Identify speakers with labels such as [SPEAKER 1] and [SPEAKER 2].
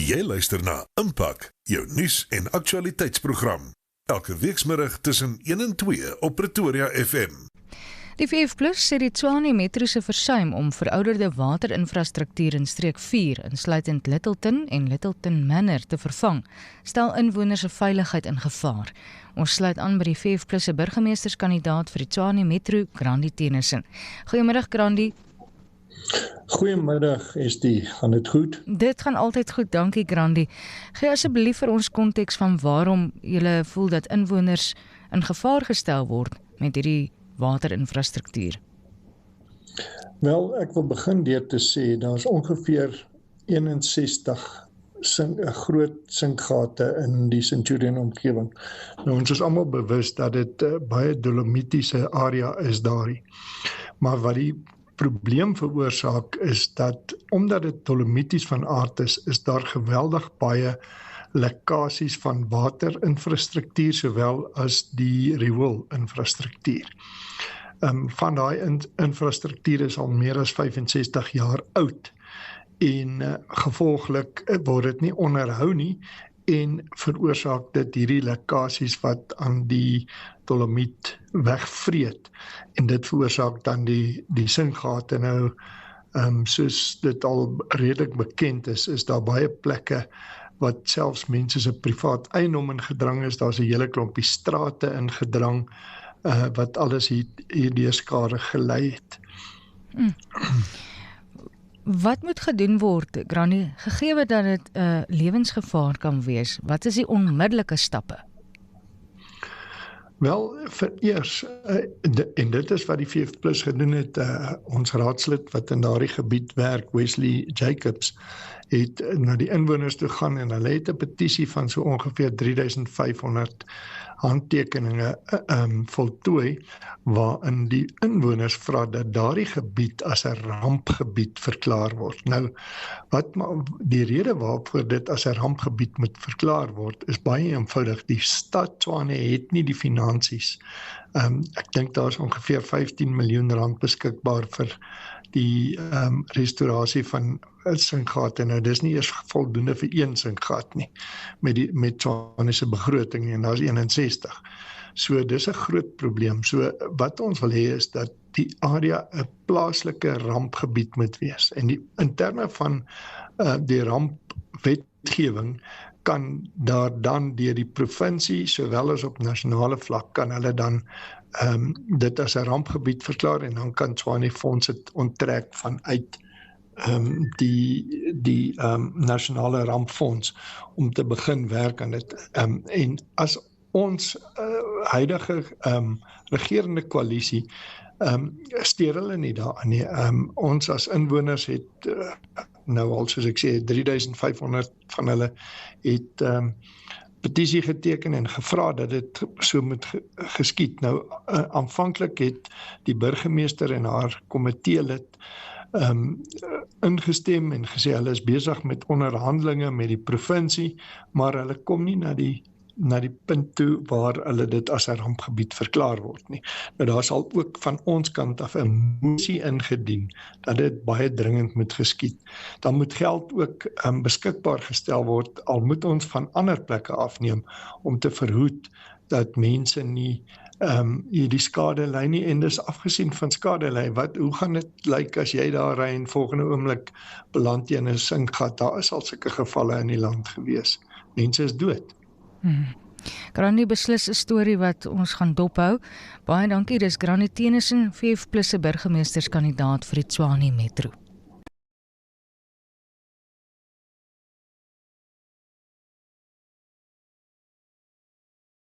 [SPEAKER 1] Jy luister na Impak, jou nuus- en aktualiteitsprogram. Elke weekmiddag tussen 1 en 2 op Pretoria FM.
[SPEAKER 2] Die 5+ sê die Tshwane Metro se versuim om verouderde waterinfrastruktuur in streek 4, insluitend Littleton en Littleton Manor, te vervang, stel inwoners se veiligheid in gevaar. Ons sluit aan by die 5+ se burgemeesterskandidaat vir die Tshwane Metro, Grandi Tennyson. Goeiemiddag Grandi.
[SPEAKER 3] Goeiemiddag Estie, gaan dit goed?
[SPEAKER 2] Dit gaan altyd goed, dankie Grandi. Gee asseblief vir ons konteks van waarom jy voel dat inwoners in gevaar gestel word met hierdie waterinfrastruktuur.
[SPEAKER 3] Wel, ek wil begin deur te sê, daar is ongeveer 61 groot sinkgate in die Centurion omgewing. Nou, ons is almal bewus dat dit baie dolomitiese area is daarin. Maar wat die probleem veroorsaak is dat, omdat dit dolomities van aard is daar geweldig baie lekkasies van waterinfrastruktuur sowel as die riool-infrastruktuur. Van daai infrastruktuur is al meer as 65 jaar oud en gevolglik word dit nie onderhou nie en veroorsaak dit hierdie lekkasies wat aan die dolomiet wegvreet en dit veroorsaak dan die sinkgate. Nou, soos dit al redelik bekend is daar baie plekke wat selfs mense se privaat eiendom ingedrang is, daar's 'n hele klompie strate ingedrang, wat alles hierdeur skade gelei het.
[SPEAKER 2] Wat moet gedoen word, Grandi, gegee dat dit 'n lewensgevaar kan wees? Wat is die onmiddellike stappe?
[SPEAKER 3] Wel, vereers, en dit is wat die 5+ gedoen het, ons raadslid wat in daardie gebied werk, Wesley Jacobs, het na die inwoners toe gaan en hulle het 'n petisie van so ongeveer 3500 handtekeninge voltooi, waarin die inwoners vra dat daardie gebied as 'n rampgebied verklaar word. Nou, die rede waarvoor dit as 'n rampgebied moet verklaar word, is baie eenvoudig. Die stad Tshwane het nie die finansies. Ek dink daar is ongeveer 15 miljoen rand beskikbaar vir die restaurasie van sinkgate. Nou, dis nie eers voldoende vir een sinkgat nie, met Tshwane se begroting, en daar is 61. So, dis 'n groot probleem. So, wat ons wil hê is dat die area 'n plaaslike rampgebied moet wees. En in terme van die rampwetgewing, kan daar dan deur die provinsie, sowel as op nasionale vlak, kan hulle dan dit as 'n rampgebied verklaar en dan kan Tshwane Fonds dit onttrek vanuit die nasionale rampfonds om te begin werk aan dit. En as ons huidige regerende koalisie steur hulle nie daaraan nie. Ons as inwoners het nou al, soos ek sê, 3500 van hulle het petisie geteken en gevra dat dit so moet geskied. Nou, aanvanklik het die burgemeester en haar komiteelid ingestem en gesê hulle is besig met onderhandelinge met die provinsie, maar hulle kom nie na die punt toe waar hulle dit as 'n rampgebied verklaar word nie. Nou, daar sal ook van ons kant af 'n moesie ingedien dat dit baie dringend moet geskied. Dan moet geld ook beskikbaar gestel word, al moet ons van ander plekke afneem om te verhoed dat mense nie hierdie skade ly nie. En dis afgesien van skade ly, hoe gaan dit lyk as jy daar ry en volgende oomblik beland jy in 'n sinkgat? Daar is al sulke gevalle in die land gewees. Mense is dood.
[SPEAKER 2] Grandi, beslis 'n storie wat ons gaan dophou. Baie dankie, dis Grandi Tennyson, 5+ se burgemeesterskandidaat vir die Tshwane Metro.